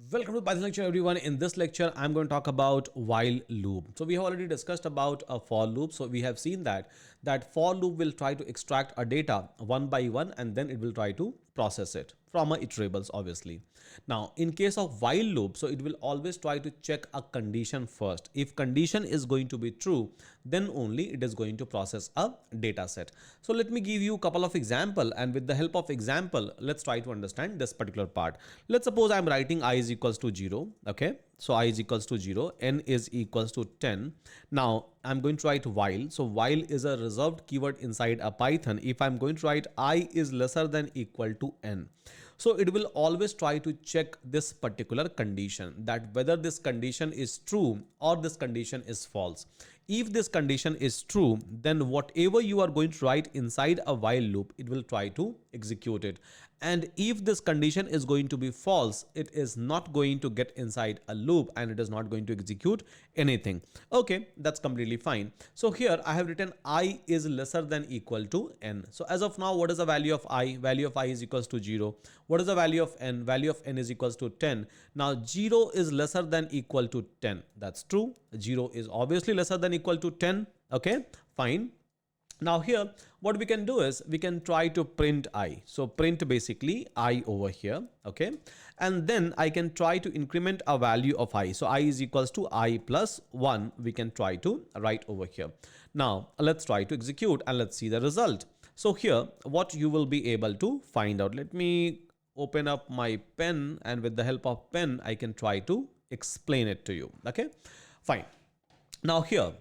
Welcome to Python lecture everyone. In this lecture, I'm going to talk about while loop. So we have already discussed about a for loop. So we have seen that for loop will try to extract a data one by one and then it will try to process it from a iterables obviously. Now in case of while loop, so it will always try to check a condition first. If condition is going to be true, then only it is going to process a data set. So let me give you a couple of example, and with the help of example, let's try to understand this particular part. Let's suppose I'm writing I is equals to 0. Okay, so I is equals to 0, n is equals to 10. Now I'm going to write while. So while is a reserved keyword inside a Python. If I'm going to write I is lesser than equal to n, so it will always try to check this particular condition, that whether this condition is true or this condition is false. If this condition is true, then whatever you are going to write inside a while loop, it will try to execute it. And if this condition is going to be false, it is not going to get inside a loop and it is not going to execute anything. Okay, that's completely fine. So here I have written I is lesser than equal to n. So as of now, what is the value of I? Value of I is equals to 0. What is the value of n? Value of n is equals to 10. Now 0 is lesser than equal to 10. That's true. 0 is obviously lesser than equal to 10. Okay, fine. Now here, what we can do is we can try to print I. So print basically I over here. Okay. And then I can try to increment a value of I. So I is equals to I plus 1. We can try to write over here. Now let's try to execute and let's see the result. So here, what you will be able to find out. Let me open up my pen, and with the help of pen, I can try to explain it to you. Okay, fine. Now here,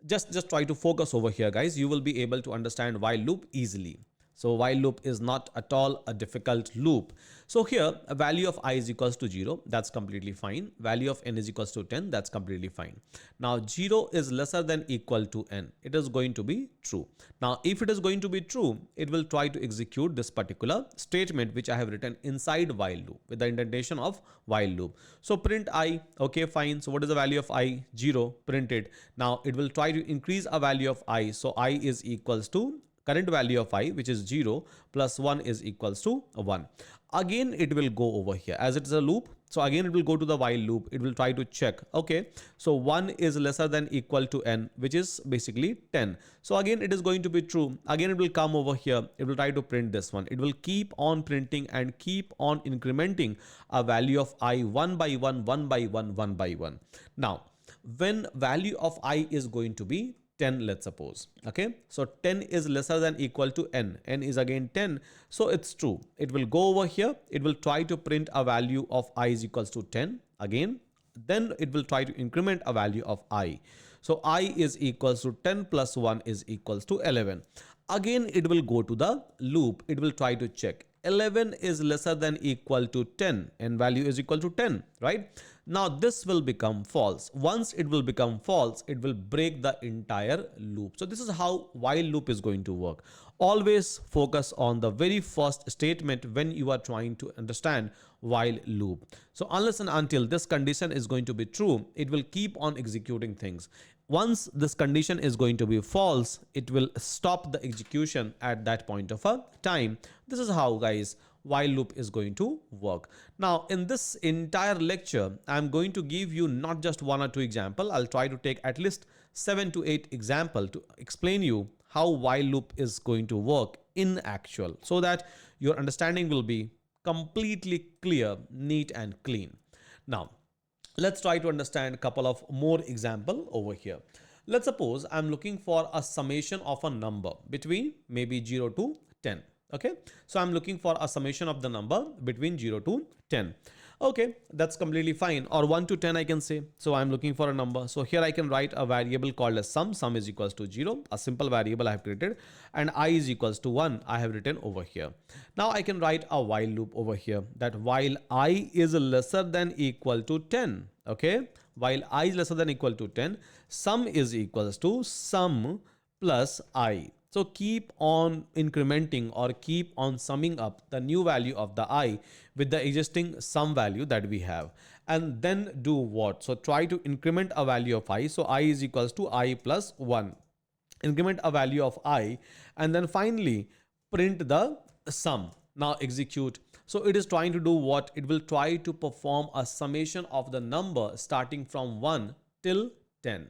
just try to focus over here, guys. You will be able to understand while loop easily. So while loop is not at all a difficult loop. So here a value of I is equals to 0. That's completely fine. Value of n is equals to 10. That's completely fine. Now 0 is lesser than equal to n. It is going to be true. Now if it is going to be true, it will try to execute this particular statement which I have written inside while loop with the indentation of while loop. So print I. Okay, fine. So what is the value of I? 0. Print it. Now it will try to increase a value of I. So I is equals to current value of I, which is 0, plus 1 is equals to 1. Again, it will go over here as it is a loop. So again, it will go to the while loop. It will try to check. Okay, so 1 is lesser than equal to n, which is basically 10. So again, it is going to be true. Again, it will come over here. It will try to print this one. It will keep on printing and keep on incrementing a value of I one by one, one by one, one by one. Now, when value of I is going to be 10, let's suppose. Okay, so 10 is lesser than equal to n. N is again 10. So it's true. It will go over here. It will try to print a value of I is equals to 10 again. Then it will try to increment a value of I. So I is equals to 10 plus 1 is equals to 11. Again, it will go to the loop. It will try to check. 11 is lesser than equal to 10 and value is equal to 10, right? Now this will become false. Once it will become false, it will break the entire loop. So this is how while loop is going to work. Always focus on the very first statement when you are trying to understand while loop. So unless and until this condition is going to be true, it will keep on executing things. Once this condition is going to be false, it will stop the execution at that point of a time. This is how, guys, while loop is going to work. Now in this entire lecture, I'm going to give you not just 1 or 2 example. I'll try to take at least 7 to 8 example to explain you how while loop is going to work in actual, so that your understanding will be completely clear, neat and clean. Now let's try to understand a couple of more example over here. Let's suppose I'm looking for a summation of a number between maybe 0 to 10. Okay, so I'm looking for a summation of the number between 0 to 10. Okay, that's completely fine. Or 1 to 10 I can say. So I'm looking for a number. So here I can write a variable called as sum. Sum is equals to 0, a simple variable I have created, and I is equals to 1 I have written over here. Now I can write a while loop over here, that while I is lesser than equal to 10. Okay, while I is lesser than equal to 10, sum is equals to sum plus I. So keep on incrementing or keep on summing up the new value of the I with the existing sum value that we have. And then do what? So try to increment a value of I. So I is equals to I plus 1. Increment a value of I and then finally print the sum. Now execute. So it is trying to do what? It will try to perform a summation of the number starting from 1 till 10.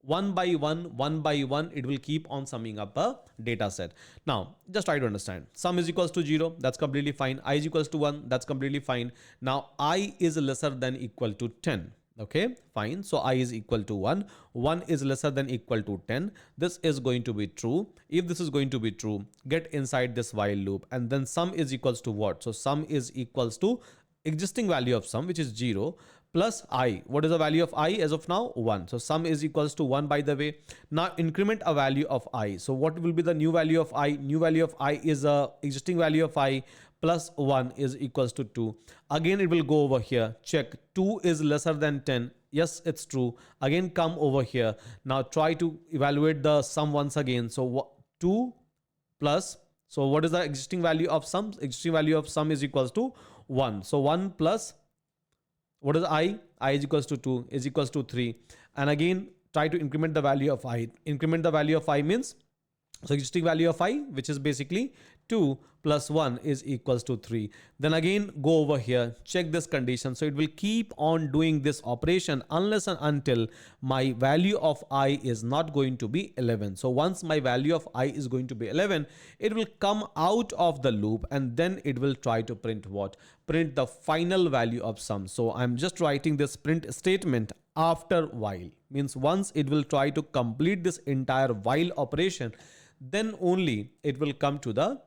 One by one, it will keep on summing up a data set. Now, just try to understand. Sum is equals to 0, that's completely fine. I is equals to 1, that's completely fine. Now, I is lesser than equal to 10. Okay, fine. So I is equal to 1. 1 is lesser than equal to 10. This is going to be true. If this is going to be true, get inside this while loop, and then sum is equals to what? So sum is equals to existing value of sum, which is 0, plus I. What is the value of I as of now? 1. So sum is equals to 1, by the way. Now increment a value of I. So what will be the new value of I? New value of I is a existing value of I plus 1 is equals to 2. Again, it will go over here. Check 2 is lesser than 10. Yes, it's true. Again, come over here. Now try to evaluate the sum once again. So 2 plus, so what is the existing value of sum? Existing value of sum is equals to 1. So 1 plus, what is I? I is equals to 2 is equals to 3. And again, try to increment the value of I. Increment the value of I means, so existing value of I, which is basically 2 plus 1 is equals to 3. Then again, go over here, check this condition. So it will keep on doing this operation unless and until my value of I is not going to be 11. So once my value of I is going to be 11, it will come out of the loop, and then it will try to print what? Print the final value of sum. So I'm just writing this print statement after while. Means once it will try to complete this entire while operation, then only it will come to the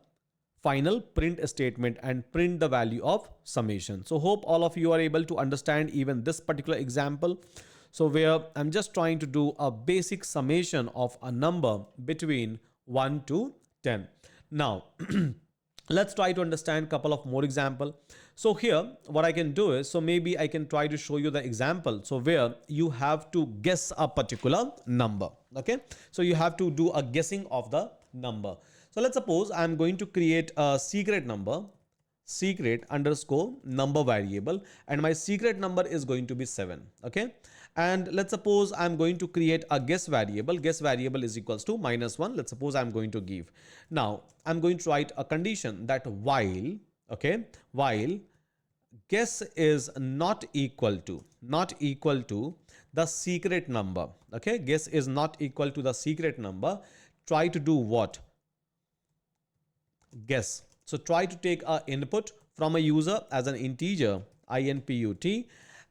final print statement and print the value of summation. So hope all of you are able to understand even this particular example. So where I'm just trying to do a basic summation of a number between 1 to 10. Now, let's try to understand a couple of more example. So here, what I can do is, so maybe I can try to show you the example. So where you have to guess a particular number. Okay. So you have to do a guessing of the number. So let's suppose I'm going to create a secret number, secret underscore number variable, and my secret number is going to be 7. Okay. And let's suppose I'm going to create a guess variable. Guess variable is equals to -1. Let's suppose I'm going to give. Now I'm going to write a condition that while, okay, while guess is not equal to the secret number. Okay. Guess is not equal to the secret number. Try to do what? Guess. So try to take a input from a user as an integer input,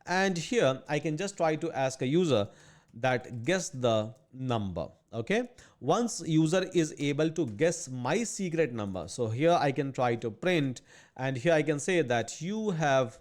and here I can just try to ask a user that guess the number. Okay. Once user is able to guess my secret number, so here I can try to print, and here I can say that you have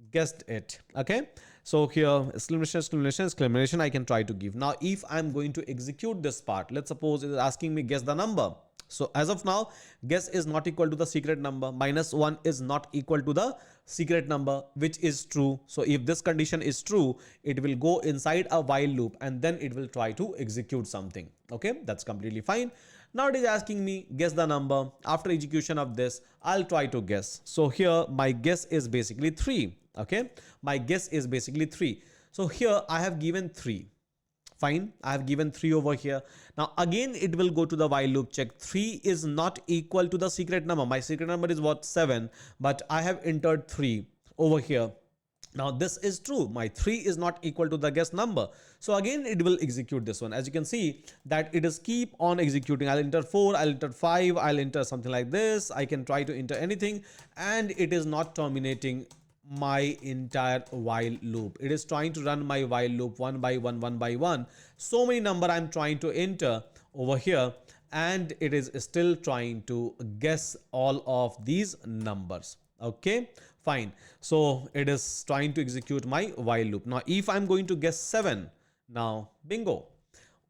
guessed it. Okay. So here exclamation I can try to give. Now if I'm going to execute this part, let's suppose it is asking me guess the number. So as of now, guess is not equal to the secret number. -1 is not equal to the secret number, which is true. So if this condition is true, it will go inside a while loop, and then it will try to execute something. Okay, that's completely fine. Now it is asking me guess the number. After execution of this, I'll try to guess. So here my guess is basically 3. Okay, my guess is basically 3. So here I have given 3. Fine, I have given 3 over here. Now again it will go to the while loop, check 3 is not equal to the secret number. My secret number is what? 7, but I have entered 3 over here. Now this is true, my 3 is not equal to the guess number. So again it will execute this one. As you can see that it is keep on executing. I'll enter 4, I'll enter 5, I'll enter something like this. I can try to enter anything, and it is not terminating my entire while loop. It is trying to run my while loop one by one. So many number I'm trying to enter over here, and it is still trying to guess all of these numbers. Okay, fine. So it is trying to execute my while loop. Now if I'm going to guess 7, now bingo,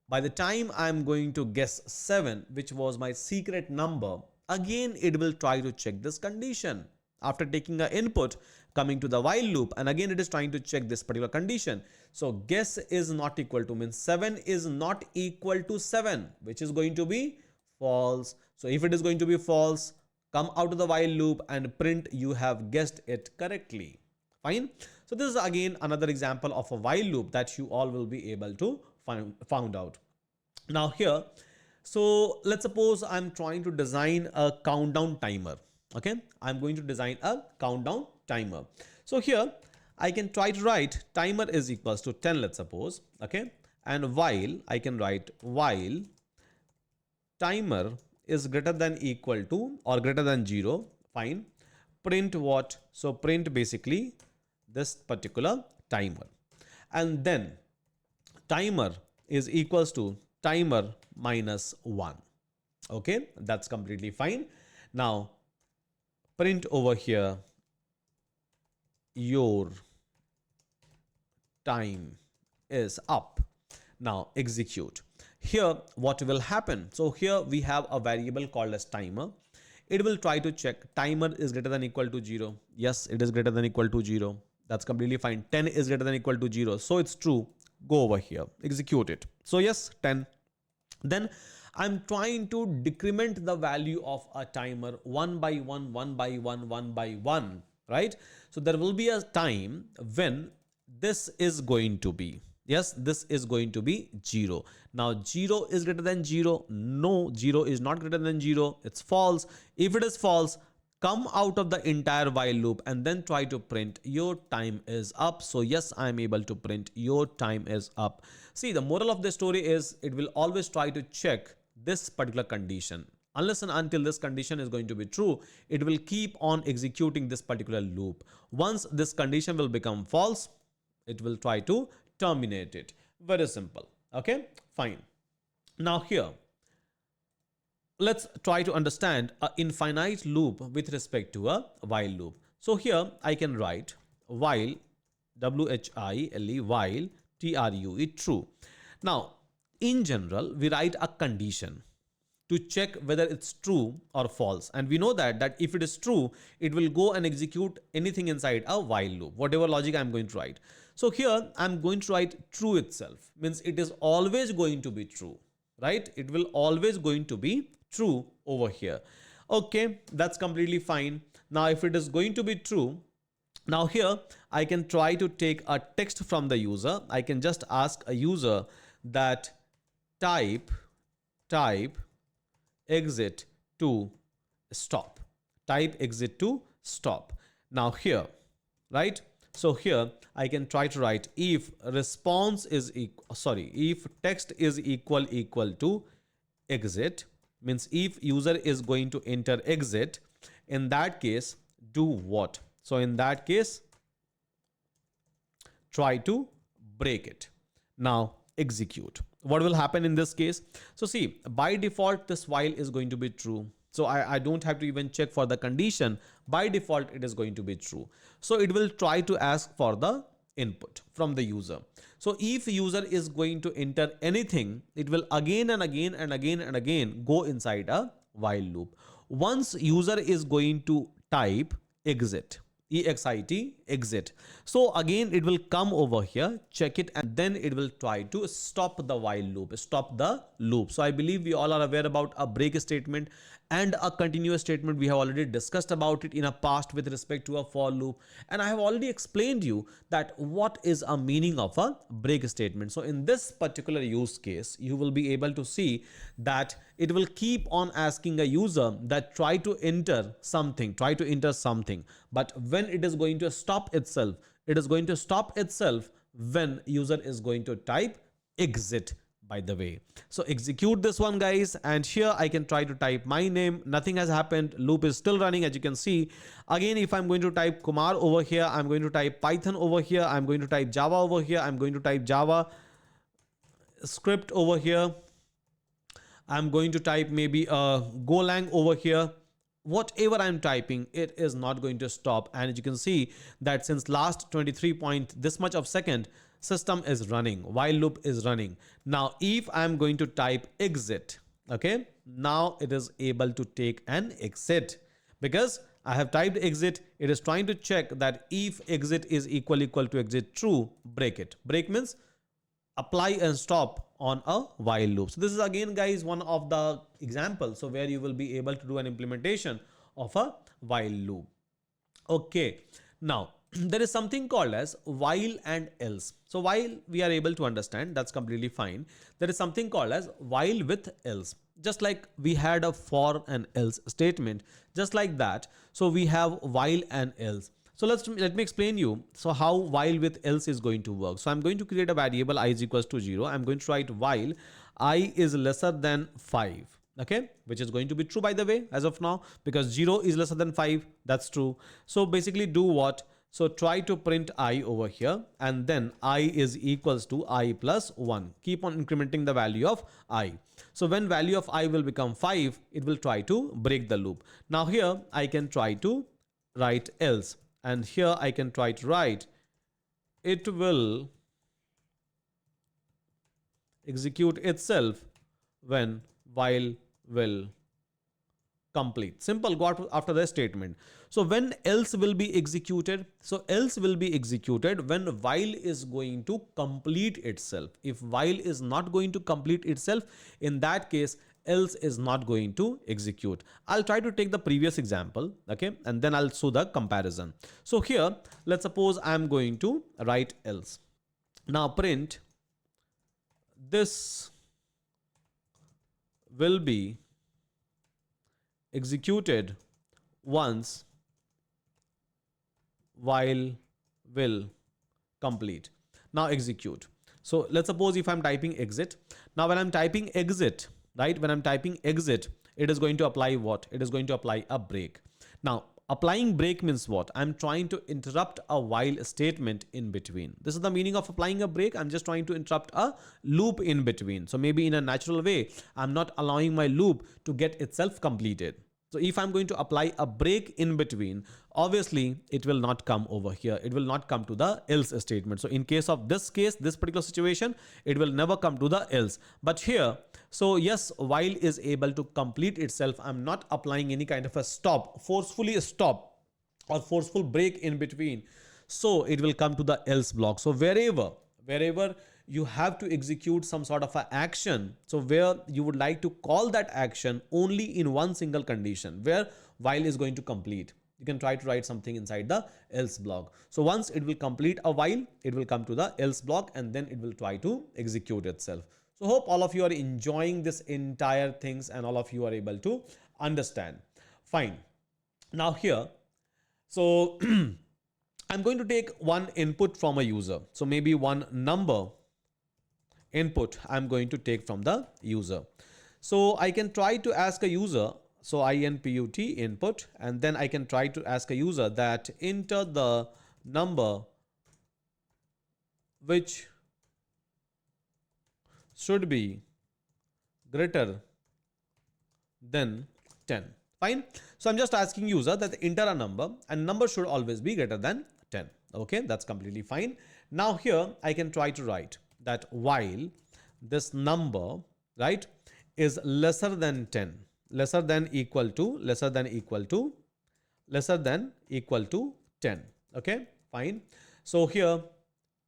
by the time I'm going to guess 7, which was my secret number, again it will try to check this condition after taking an input, coming to the while loop, and again it is trying to check this particular condition. So guess is not equal to means 7 is not equal to 7, which is going to be false. So if it is going to be false, come out of the while loop and print you have guessed it correctly. Fine. So this is again another example of a while loop that you all will be able to find out. Now here, so let's suppose I'm trying to design a countdown timer. Okay, I'm going to design a countdown timer. So here I can try to write timer is equals to 10, let's suppose. Okay, and while I can write while timer is greater than equal to or greater than 0, fine. Print what? So print basically this particular timer, and then timer is equals to timer minus 1. Okay, that's completely fine. Now print over here your time is up. Now execute. Here what will happen? So here we have a variable called as timer. It will try to check timer is greater than equal to 0. Yes, it is greater than equal to 0. That's completely fine. 10 is greater than equal to 0. So it's true. Go over here, execute it. So yes, 10. Then I'm trying to decrement the value of a timer one by one, one by one, one by one, right? So there will be a time when this is going to be, yes, this is going to be 0. Now 0 is greater than 0. No, 0 is not greater than 0. It's false. If it is false, come out of the entire while loop and then try to print your time is up. So yes, I am able to print your time is up. See, the moral of the story is it will always try to check this particular condition. Unless and until this condition is going to be true, it will keep on executing this particular loop. Once this condition will become false, it will try to terminate it. Very simple. Okay, fine. Now here, let's try to understand an infinite loop with respect to a while loop. So here I can write while, W-H-I-L-E, while, T-R-U-E, true. Now, in general, we write a condition to check whether it's true or false. And we know that if it is true, it will go and execute anything inside a while loop, whatever logic I'm going to write. So here I'm going to write true itself, means it is always going to be true, right? It will always going to be true over here. Okay, that's completely fine. Now, if it is going to be true, now here I can try to take a text from the user. I can just ask a user that type exit to stop. Type exit to stop. Now here, right? So here I can try to write if response is equal, sorry, if text is equal to exit, means if user is going to enter exit, in that case, do what? So in that case, try to break it. Now execute. What will happen in this case? So see, by default, this while is going to be true. So I don't have to even check for the condition. By default, it is going to be true. So it will try to ask for the input from the user. So if user is going to enter anything, it will again and again and again and again go inside a while loop. Once user is going to type exit, EXIT, exit. So again, it will come over here, check it, and then it will try to stop the while loop, stop the loop. So I believe we all are aware about a break statement and a continuous statement. We have already discussed about it in a past with respect to a for loop. And I have already explained you that what is a meaning of a break statement. So in this particular use case, you will be able to see that it will keep on asking a user that try to enter something. But when it is going to stop itself, it is going to stop itself when user is going to type exit, by the way. So execute this one, guys, and here I can try to type my name. Nothing has happened. Loop is still running, as you can see. Again, if I'm going to type Kumar over here, I'm going to type Python over here, I'm going to type Java over here, I'm going to type Java script over here, I'm going to type maybe a Golang over here. Whatever I'm typing, it is not going to stop. And as you can see that since last 23 point this much of second, system is running, while loop is running. Now, if I'm going to type exit, okay, now it is able to take an exit because I have typed exit. It is trying to check that if exit is equal to exit true, break it. Break means apply and stop on a while loop. So this is again, guys, one of the examples so where you will be able to do an implementation of a while loop. Okay, now there is something called as while and else. So while we are able to understand, that's completely fine. There is something called as while with else. just like we had a for and else statement, just like that. So we have while and else. So let me explain you. So how while with else is going to work. So I'm going to create a variable I is equals to 0. I'm going to write while I is lesser than 5. Okay, which is going to be true, by the way, as of now, because 0 is lesser than 5. That's true. So basically do what? So try to print I over here, and then I is equals to I plus 1. Keep on incrementing the value of I. So when value of I will become 5, it will try to break the loop. Now here I can try to write else, and here I can try to write it will execute itself when while will complete. Simple, go after the statement. So when else will be executed? So else will be executed when while is going to complete itself. If while is not going to complete itself, in that case else is not going to execute. I'll try to take the previous example, okay, and then I'll show the comparison. So here, let's suppose I'm going to write else. Now print this will be executed once while will complete. Now execute. So let's suppose if I'm typing exit. Now when I'm typing exit, right, when I'm typing exit, it is going to apply what? It is going to apply a break. Now applying break means what? I'm trying to interrupt a while statement in between. This is the meaning of applying a break. I'm just trying to interrupt a loop in between. So maybe in a natural way, I'm not allowing my loop to get itself completed. So if I'm going to apply a break in between, obviously it will not come over here. It will not come to the else statement. So in case of this case, this particular situation, it will never come to the else. But here, so yes, while is able to complete itself, I'm not applying any kind of a stop, forcefully stop or forceful break in between. So it will come to the else block. So wherever you have to execute some sort of an action, so where you would like to call that action only in one single condition, where while is going to complete, you can try to write something inside the else block. So once it will complete a while, it will come to the else block, and then it will try to execute itself. So hope all of you are enjoying this entire things and all of you are able to understand. Fine. Now here, so I'm going to take one input from a user. So maybe one number input I'm going to take from the user. So I can try to ask a user, so input input, and then I can try to ask a user that enter the number which should be greater than 10. Fine. So I'm just asking user that enter a number, and number should always be greater than 10. Okay, that's completely fine. Now here I can try to write that while this number, right, is lesser than 10, lesser than equal to 10. Okay, fine. So here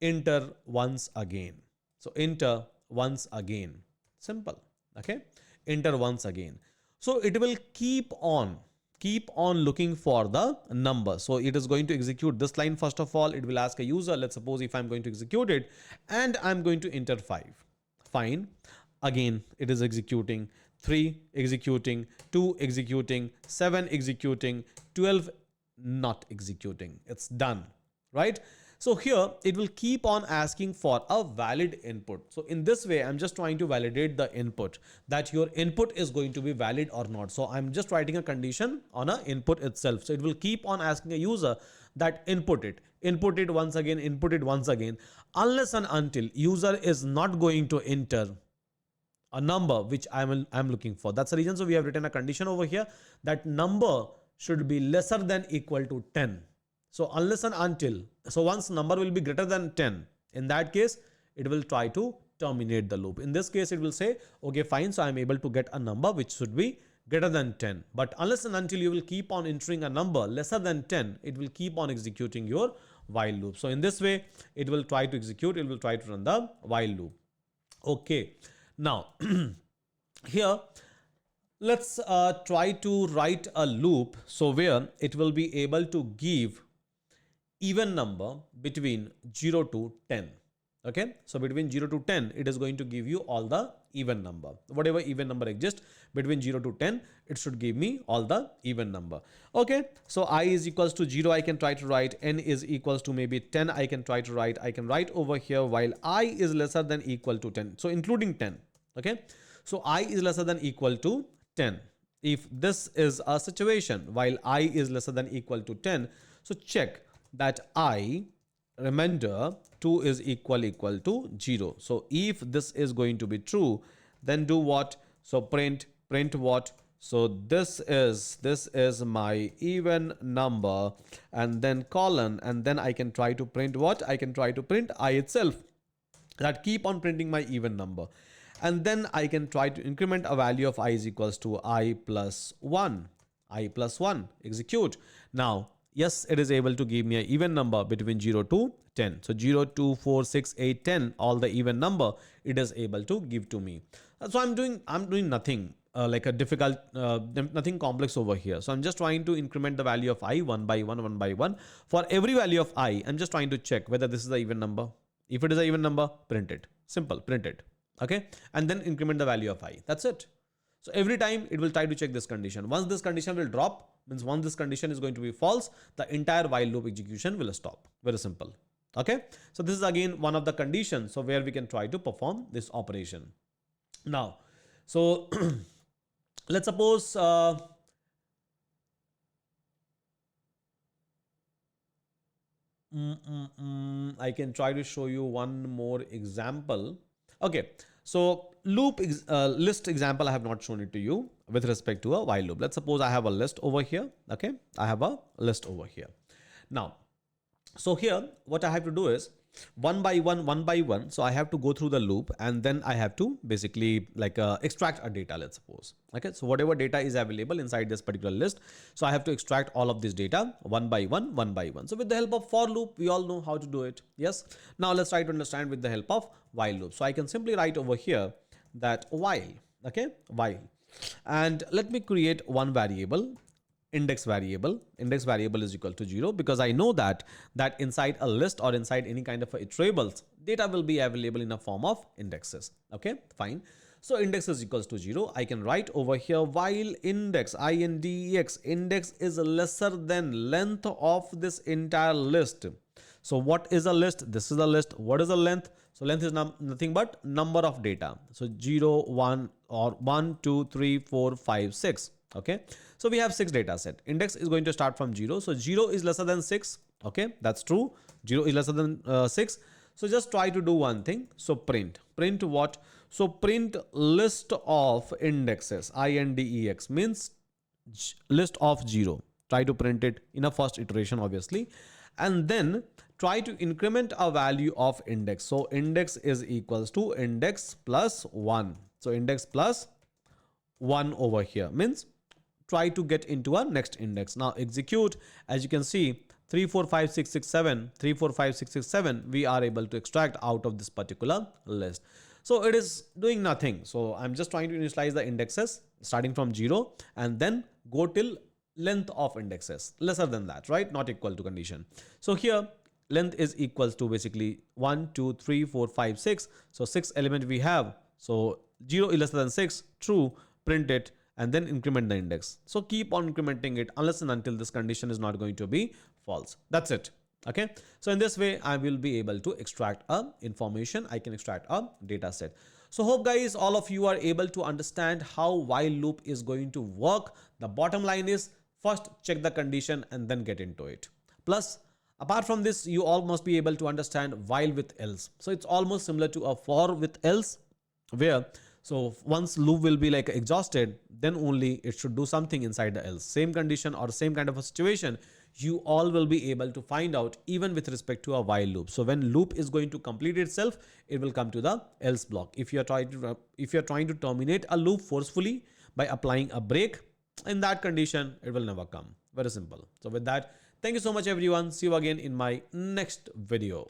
enter once again. So enter once again. Simple. Okay, enter once again. So it will keep on looking for the number. So it is going to execute this line. First of all, it will ask a user, let's suppose if I'm going to execute it and I'm going to enter 5. Fine. Again, it is executing 3, executing 2, executing 7, executing 12, not executing. It's done, right? So here it will keep on asking for a valid input. So in this way, I'm just trying to validate the input, that your input is going to be valid or not. So I'm just writing a condition on a input itself. So it will keep on asking a user that input it once again, input it once again, unless and until user is not going to enter a number which I'm looking for. That's the reason. So we have written a condition over here that number should be lesser than equal to 10. So unless and until, so once number will be greater than 10, in that case, it will try to terminate the loop. In this case, it will say, okay, fine. So I'm able to get a number which should be greater than 10. But unless and until you will keep on entering a number lesser than 10, it will keep on executing your while loop. So in this way, it will try to execute, it will try to run the while loop. Okay. Now, here, let's try to write a loop. So where it will be able to give even number between 0 to 10. Okay, so between 0 to 10, it is going to give you all the even number. Whatever even number exists between 0 to 10, it should give me all the even number. Okay, so I is equals to 0, I can try to write. N is equals to maybe 10, I can try to write. I can write over here while I is lesser than equal to 10. So including 10. Okay, so I is lesser than equal to 10. If this is a situation while I is lesser than equal to 10, so check that I, remainder 2 is equal to 0. So if this is going to be true, then do what? So print what? So this is my even number, and then colon, and then I can try to print what? I can try to print I itself. That keep on printing my even number. And then I can try to increment a value of I is equals to I plus 1. I plus 1. Execute. Now, yes, it is able to give me an even number between 0 to 10. So 0, 2, 4, 6, 8, 10, all the even number it is able to give to me. So I'm doing nothing like a difficult, nothing complex over here. So I'm just trying to increment the value of I one by one. For every value of I, I'm just trying to check whether this is the even number. If it is an even number, print it. Simple, print it. Okay, and then increment the value of I. That's it. So every time it will try to check this condition. Once this condition will drop, means once this condition is going to be false, the entire while loop execution will stop. Very simple. Okay, so this is again one of the conditions, so where we can try to perform this operation. Now, so let's suppose I can try to show you one more example. Okay, so loop list example, I have not shown it to you with respect to a while loop. Let's suppose I have a list over here. Okay, I have a list over here. Now, so here what I have to do is one by one. So I have to go through the loop, and then I have to basically like extract a data, let's suppose. Okay, so whatever data is available inside this particular list, so I have to extract all of this data one by one. So with the help of for loop, we all know how to do it. Yes. Now let's try to understand with the help of while loop. So I can simply write over here that while. Okay, while, and let me create one variable. Index variable is equal to 0, because I know that inside a list or inside any kind of iterables, data will be available in a form of indexes. Okay, fine. So index is equals to 0. I can write over here while index, index, index is lesser than length of this entire list. So what is a list? This is a list. What is a length? So length is nothing but number of data. So 0, 1 or 1, 2, 3, 4, 5, 6. Okay, so we have 6 data set. Index is going to start from 0. So 0 is lesser than 6. Okay, that's true. 0 is lesser than 6. So just try to do one thing. So print what? So print list of indexes, index means list of 0. Try to print it in a first iteration, obviously, and then try to increment a value of index. So index is equals to index plus 1. So index plus 1 over here means try to get into a next index. Now execute. As you can see, 3, 4, 5, 6, 6, 7, 3, 4, 5, 6, 6, 7, we are able to extract out of this particular list. So it is doing nothing. So I'm just trying to initialize the indexes starting from 0 and then go till length of indexes lesser than that, right? Not equal to condition. So here length is equals to basically 1, 2, 3, 4, 5, 6. So 6 element we have. So 0 is lesser than 6, true, print it, and then increment the index. So keep on incrementing it unless and until this condition is not going to be false. That's it. Okay, so in this way I will be able to extract a information. I can extract a data set. So hope guys, all of you are able to understand how while loop is going to work. The bottom line is first check the condition and then get into it. Plus, apart from this, you all must be able to understand while with else. So it's almost similar to a for with else, where so once loop will be like exhausted, then only it should do something inside the else. Same condition or same kind of a situation, you all will be able to find out even with respect to a while loop. So when loop is going to complete itself, it will come to the else block. If you're trying to terminate a loop forcefully by applying a break, in that condition, it will never come. Very simple. So with that, thank you so much everyone. See you again in my next video.